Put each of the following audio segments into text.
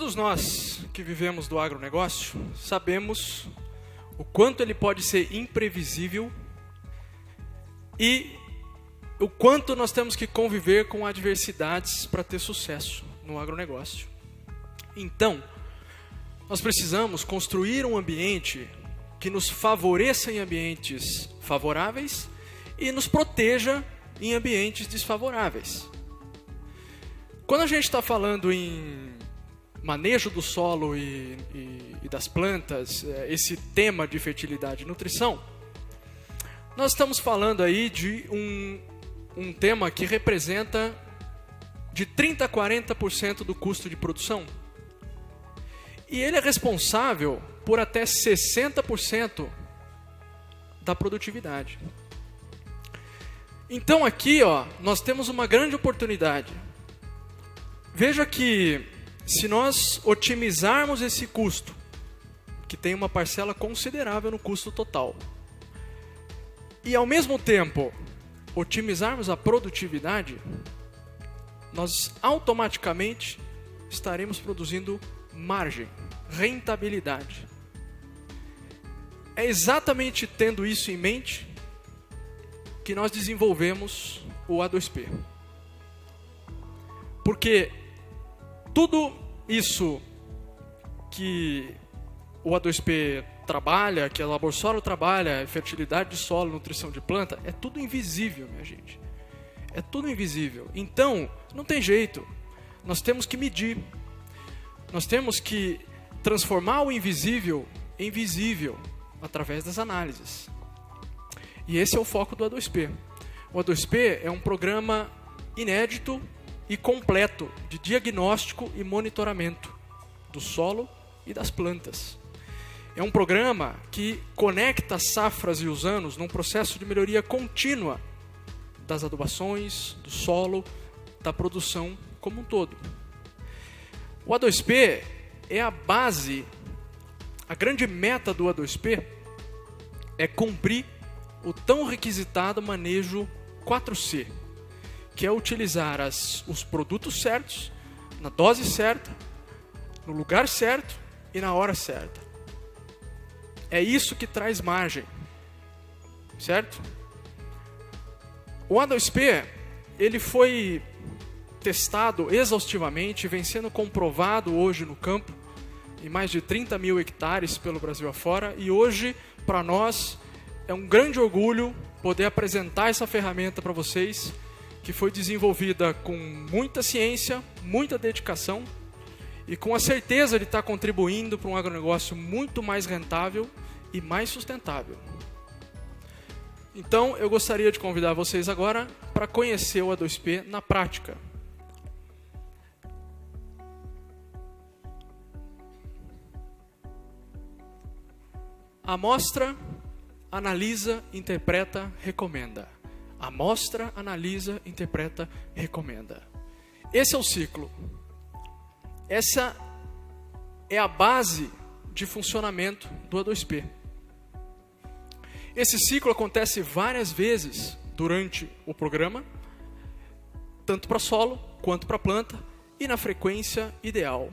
Todos nós que vivemos do agronegócio sabemos o quanto ele pode ser imprevisível e o quanto nós temos que conviver com adversidades para ter sucesso no agronegócio. Então, nós precisamos construir um ambiente que nos favoreça em ambientes favoráveis e nos proteja em ambientes desfavoráveis. Quando a gente está falando em manejo do solo e das plantas, esse tema de fertilidade e nutrição, nós estamos falando aí de um tema que representa de 30% a 40% do custo de produção. E ele é responsável por até 60% da produtividade. Então aqui, nós temos uma grande oportunidade. Veja que se nós otimizarmos esse custo, que tem uma parcela considerável no custo total, e ao mesmo tempo otimizarmos a produtividade, nós automaticamente estaremos produzindo margem, rentabilidade. É exatamente tendo isso em mente que nós desenvolvemos o A2P. Porque tudo isso que o A2P trabalha, que a Laborsolo trabalha, fertilidade de solo, nutrição de planta, é tudo invisível, minha gente. É tudo invisível. Então, não tem jeito. Nós temos que medir. Nós temos que transformar o invisível em visível através das análises. E esse é o foco do A2P. O A2P é um programa inédito e completo de diagnóstico e monitoramento do solo e das plantas. É um programa que conecta as safras e os anos num processo de melhoria contínua das adubações, do solo, da produção como um todo. O A2P é a base, a grande meta do A2P é cumprir o tão requisitado manejo 4C, que é utilizar os produtos certos, na dose certa, no lugar certo e na hora certa. É isso que traz margem, certo? O A2P, ele foi testado exaustivamente, vem sendo comprovado hoje no campo, em mais de 30 mil hectares pelo Brasil afora, e hoje, para nós, é um grande orgulho poder apresentar essa ferramenta para vocês, que foi desenvolvida com muita ciência, muita dedicação, e com a certeza de estar contribuindo para um agronegócio muito mais rentável e mais sustentável. Então, eu gostaria de convidar vocês agora para conhecer o A2P na prática. Amostra, analisa, interpreta, recomenda. Amostra, analisa, interpreta, recomenda. Esse é o ciclo. Essa é a base de funcionamento do A2P. Esse ciclo acontece várias vezes durante o programa, tanto para solo quanto para planta, e na frequência ideal.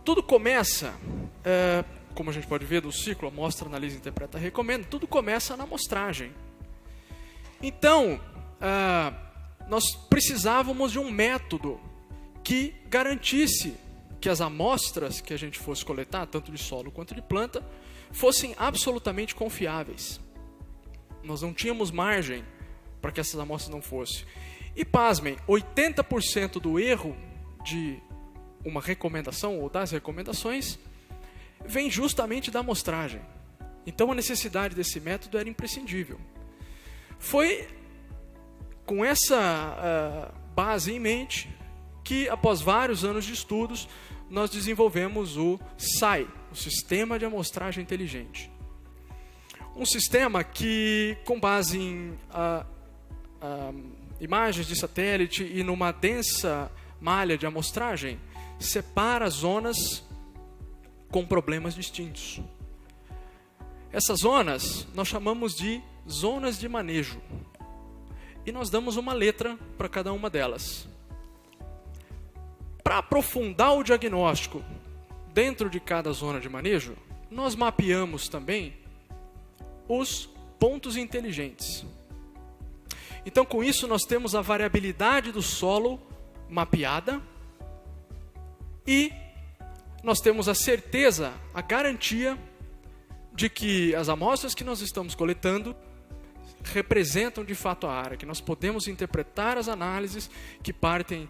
Tudo começa, como a gente pode ver do ciclo, amostra, analisa, interpreta, recomenda, tudo começa na amostragem. Então, nós precisávamos de um método que garantisse que as amostras que a gente fosse coletar, tanto de solo quanto de planta, fossem absolutamente confiáveis. Nós não tínhamos margem para que essas amostras não fossem. E pasmem, 80% do erro de uma recomendação ou das recomendações vem justamente da amostragem. Então a necessidade desse método era imprescindível. Foi com essa base em mente que, após vários anos de estudos, nós desenvolvemos o SAI, o Sistema de Amostragem Inteligente. Um sistema que, com base em imagens de satélite e numa densa malha de amostragem, separa zonas com problemas distintos. Essas zonas nós chamamos de zonas de manejo. e nós damos uma letra para cada uma delas. Para aprofundar o diagnóstico dentro de cada zona de manejo, nós mapeamos também os pontos inteligentes. Então, com isso, nós temos a variabilidade do solo mapeada e nós temos a certeza, a garantia de que as amostras que nós estamos coletando representam de fato a área, que nós podemos interpretar as análises que partem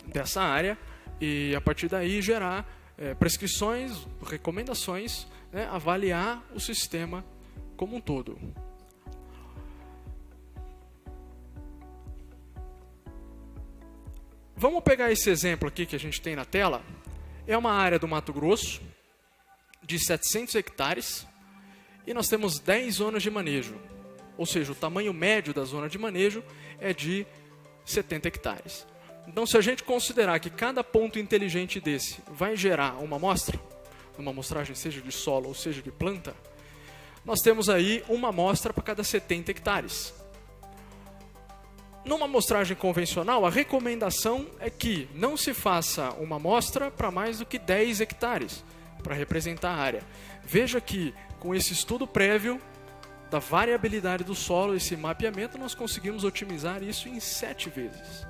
dessa área e a partir daí gerar prescrições, recomendações, avaliar o sistema como um todo. Vamos pegar esse exemplo aqui que a gente tem na tela. É uma área do Mato Grosso de 700 hectares e nós temos 10 zonas de manejo. Ou seja, o tamanho médio da zona de manejo é de 70 hectares. Então, se a gente considerar que cada ponto inteligente desse vai gerar uma amostra, uma amostragem seja de solo ou seja de planta, nós temos aí uma amostra para cada 70 hectares. Numa amostragem convencional, a recomendação é que não se faça uma amostra para mais do que 10 hectares, para representar a área. Veja que, com esse estudo prévio da variabilidade do solo, esse mapeamento, nós conseguimos otimizar isso em 7 vezes.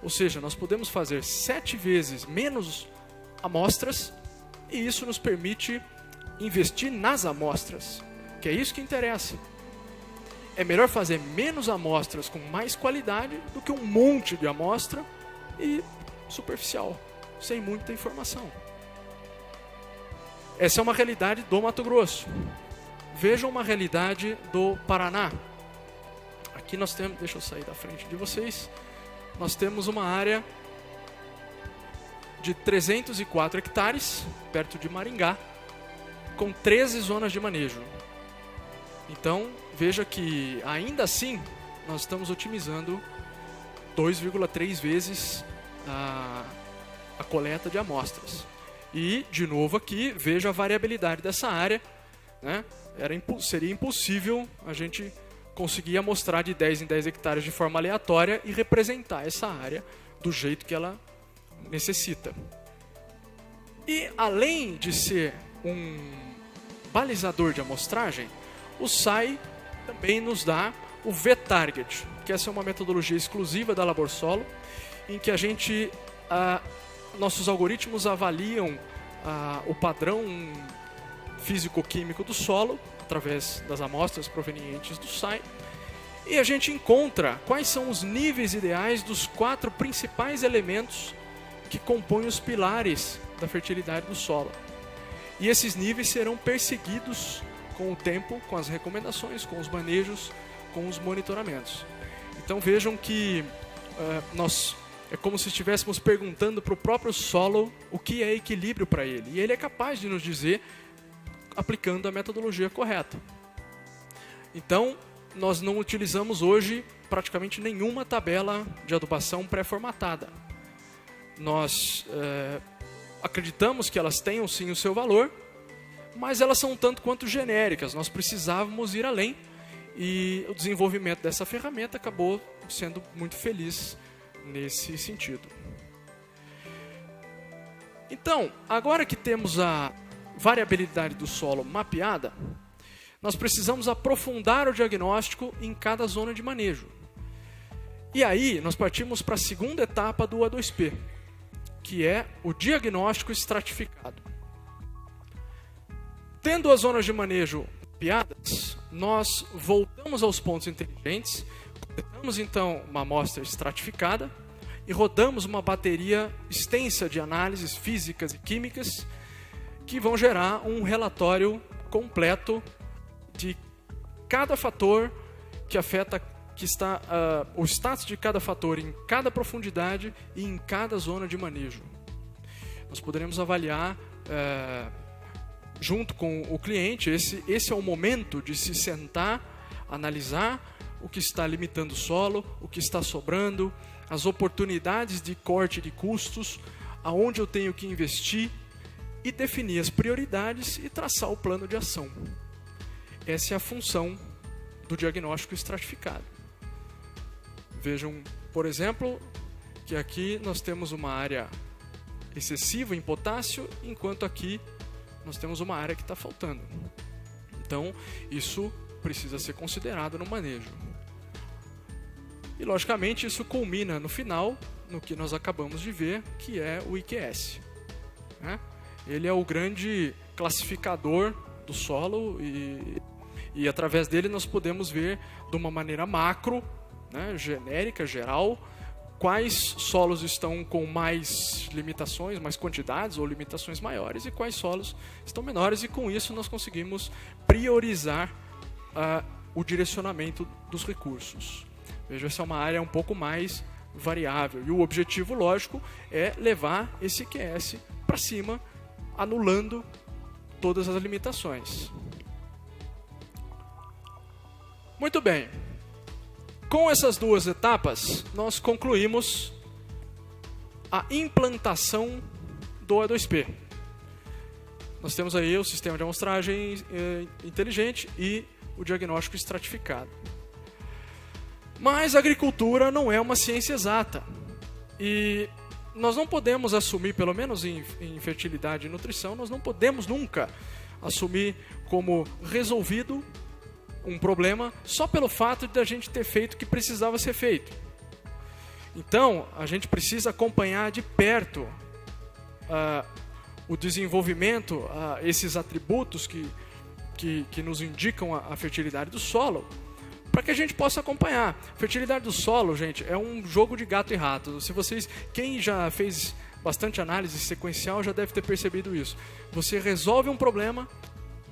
Ou seja, nós podemos fazer 7 vezes menos amostras e isso nos permite investir nas amostras, que é isso que interessa. É melhor fazer menos amostras com mais qualidade do que um monte de amostra e superficial, sem muita informação. Essa é uma realidade do Mato Grosso. Vejam uma realidade do Paraná. Aqui nós temos, deixa eu sair da frente de vocês, nós temos uma área de 304 hectares, perto de Maringá, com 13 zonas de manejo. Então, veja que, ainda assim, nós estamos otimizando 2,3 vezes a coleta de amostras. E, de novo aqui, veja a variabilidade dessa área. Seria impossível a gente conseguir amostrar de 10 em 10 hectares de forma aleatória e representar essa área do jeito que ela necessita. E, além de ser um balizador de amostragem, o SAI também nos dá o V-Target, que essa é uma metodologia exclusiva da Laborsolo, em que nossos algoritmos avaliam o padrão físico-químico do solo, através das amostras provenientes do SAI, e a gente encontra quais são os níveis ideais dos 4 principais elementos que compõem os pilares da fertilidade do solo. E esses níveis serão perseguidos com o tempo, com as recomendações, com os manejos, com os monitoramentos. Então vejam que é como se estivéssemos perguntando para o próprio solo o que é equilíbrio para ele. E ele é capaz de nos dizer, aplicando a metodologia correta. Então, nós não utilizamos hoje praticamente nenhuma tabela de adubação pré-formatada. Nós acreditamos que elas tenham sim o seu valor, mas elas são um tanto quanto genéricas. Nós precisávamos ir além e o desenvolvimento dessa ferramenta acabou sendo muito feliz nesse sentido. Então, agora que temos a variabilidade do solo mapeada, nós precisamos aprofundar o diagnóstico em cada zona de manejo. E aí, nós partimos para a segunda etapa do A2P, que é o diagnóstico estratificado. Tendo as zonas de manejo mapeadas, nós voltamos aos pontos inteligentes, coletamos então uma amostra estratificada e rodamos uma bateria extensa de análises físicas e químicas que vão gerar um relatório completo de cada fator que afeta, o status de cada fator em cada profundidade e em cada zona de manejo. Nós poderemos avaliar junto com o cliente, esse é o momento de se sentar, analisar o que está limitando o solo, o que está sobrando, as oportunidades de corte de custos, aonde eu tenho que investir e definir as prioridades e traçar o plano de ação. Essa é a função do diagnóstico estratificado. Vejam, por exemplo, que aqui nós temos uma área excessiva em potássio, enquanto aqui nós temos uma área que está faltando. Então, isso precisa ser considerado no manejo. E, logicamente, isso culmina no final, no que nós acabamos de ver, que é o IQS. Ele é o grande classificador do solo e através dele nós podemos ver de uma maneira macro, genérica, geral, quais solos estão com mais limitações, mais quantidades ou limitações maiores e quais solos estão menores, e com isso nós conseguimos priorizar o direcionamento dos recursos. Veja, essa é uma área um pouco mais variável e o objetivo, lógico, é levar esse IQS para cima, anulando todas as limitações. Muito bem. Com essas duas etapas, nós concluímos a implantação do O2P. Nós temos aí o sistema de amostragem inteligente e o diagnóstico estratificado. Mas a agricultura não é uma ciência exata. E nós não podemos assumir, pelo menos em fertilidade e nutrição, nós não podemos nunca assumir como resolvido um problema só pelo fato de a gente ter feito o que precisava ser feito. Então, a gente precisa acompanhar de perto o desenvolvimento, esses atributos que nos indicam a fertilidade do solo, para que a gente possa acompanhar. Fertilidade do solo, gente, é um jogo de gato e rato. Quem já fez bastante análise sequencial já deve ter percebido isso. Você resolve um problema,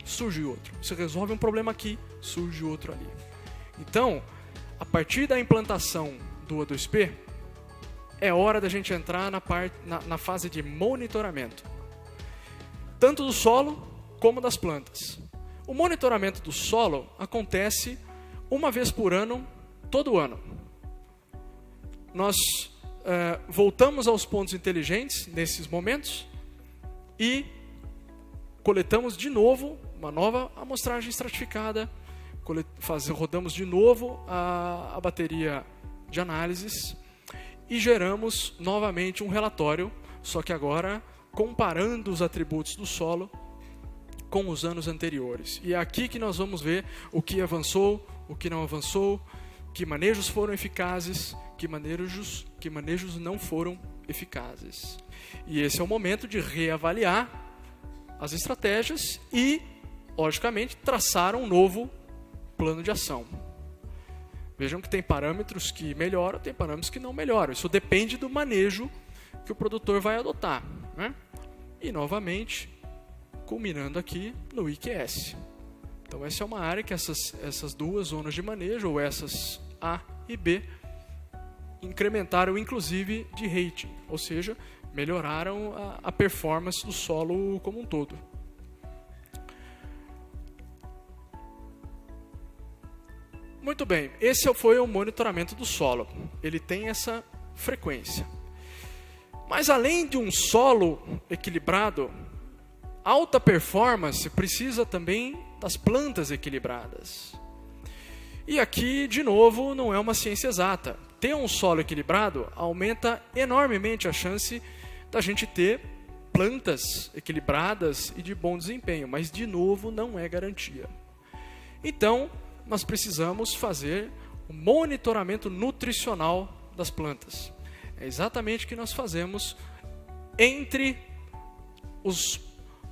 surge outro. Você resolve um problema aqui, surge outro ali. Então, a partir da implantação do O2P, é hora da gente entrar na fase de monitoramento, tanto do solo como das plantas. O monitoramento do solo acontece uma vez por ano, todo ano. Nós voltamos aos pontos inteligentes nesses momentos e coletamos de novo uma nova amostragem estratificada, rodamos de novo a bateria de análises e geramos novamente um relatório, só que agora comparando os atributos do solo com os anos anteriores. E é aqui que nós vamos ver o que avançou, o que não avançou, que manejos foram eficazes, que manejos não foram eficazes. E esse é o momento de reavaliar as estratégias e, logicamente, traçar um novo plano de ação. Vejam que tem parâmetros que melhoram, tem parâmetros que não melhoram. Isso depende do manejo que o produtor vai adotar, E, novamente, culminando aqui no IQS. Então, essa é uma área que essas duas zonas de manejo, ou essas A e B, incrementaram inclusive de rating, ou seja, melhoraram a performance do solo como um todo. Muito bem, esse foi o monitoramento do solo. Ele tem essa frequência. Mas além de um solo equilibrado, alta performance precisa também das plantas equilibradas. E aqui, de novo, não é uma ciência exata. Ter um solo equilibrado aumenta enormemente a chance da gente ter plantas equilibradas e de bom desempenho, mas, de novo, não é garantia. Então, nós precisamos fazer o monitoramento nutricional das plantas. É exatamente o que nós fazemos entre os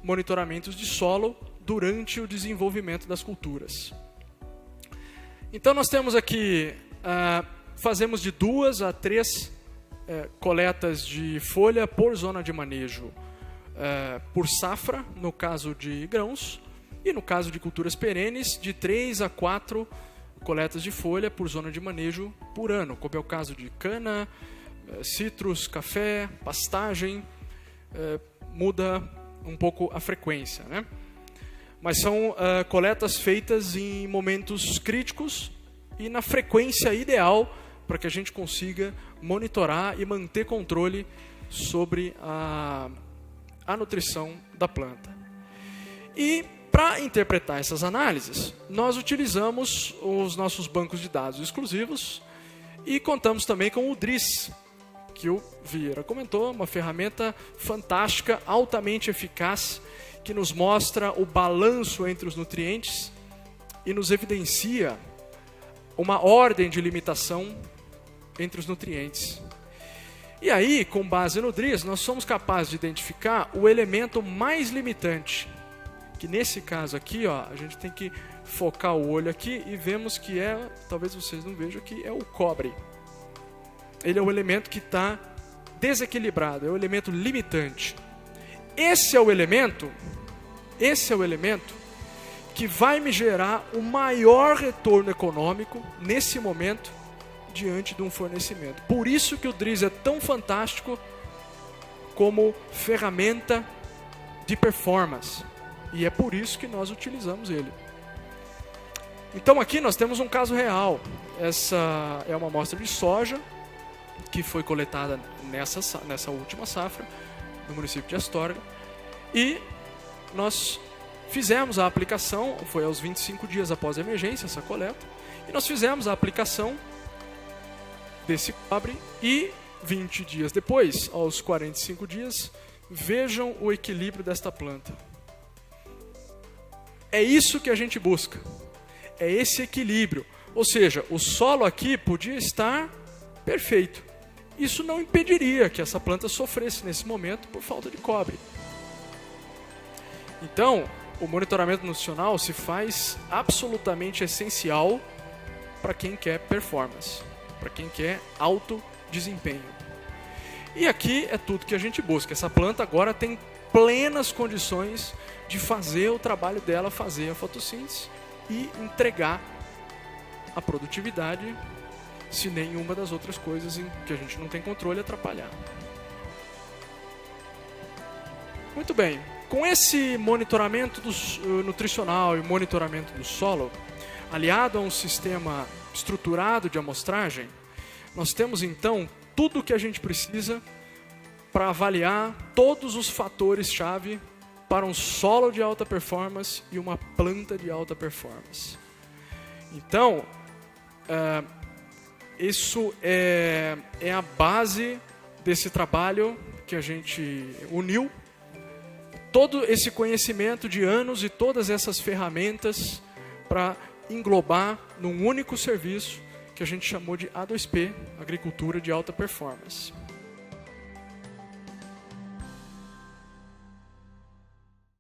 monitoramentos de solo durante o desenvolvimento das culturas. Então, nós temos aqui, fazemos de 2 a 3 coletas de folha por zona de manejo por safra, no caso de grãos, e no caso de culturas perenes, de 3 a 4 coletas de folha por zona de manejo por ano, como é o caso de cana, citros, café, pastagem, muda um pouco a frequência, Mas são coletas feitas em momentos críticos e na frequência ideal para que a gente consiga monitorar e manter controle sobre a nutrição da planta. E para interpretar essas análises, nós utilizamos os nossos bancos de dados exclusivos E contamos também com o Driz, que o Vieira comentou, uma ferramenta fantástica, altamente eficaz, que nos mostra o balanço entre os nutrientes e nos evidencia uma ordem de limitação entre os nutrientes. E aí, com base no Driz, nós somos capazes de identificar o elemento mais limitante, que nesse caso aqui, ó, a gente tem que focar o olho aqui e vemos que talvez vocês não vejam aqui, é o cobre. Ele é o elemento que está desequilibrado, é o elemento limitante. Esse é o elemento que vai me gerar o maior retorno econômico nesse momento diante de um fornecimento. Por isso que o Driz é tão fantástico como ferramenta de performance. E é por isso que nós utilizamos ele. Então aqui nós temos um caso real. Essa é uma amostra de soja que foi coletada nessa última safra no município de Astorga. E nós fizemos a aplicação, foi aos 25 dias após a emergência, essa coleta, e nós fizemos a aplicação desse cobre e 20 dias depois, aos 45 dias, vejam o equilíbrio desta planta. É isso que a gente busca, é esse equilíbrio. Ou seja, o solo aqui podia estar perfeito. Isso não impediria que essa planta sofresse nesse momento por falta de cobre. Então, o monitoramento nutricional se faz absolutamente essencial para quem quer performance, para quem quer alto desempenho. E aqui é tudo que a gente busca. Essa planta agora tem plenas condições de fazer o trabalho dela, fazer a fotossíntese e entregar a produtividade, se nenhuma das outras coisas em que a gente não tem controle atrapalhar. Muito bem. Com esse monitoramento nutricional e monitoramento do solo, aliado a um sistema estruturado de amostragem, nós temos então tudo o que a gente precisa para avaliar todos os fatores-chave para um solo de alta performance e uma planta de alta performance. Então, isso é a base desse trabalho que a gente uniu. Todo esse conhecimento de anos e todas essas ferramentas para englobar num único serviço que a gente chamou de A2P, Agricultura de Alta Performance.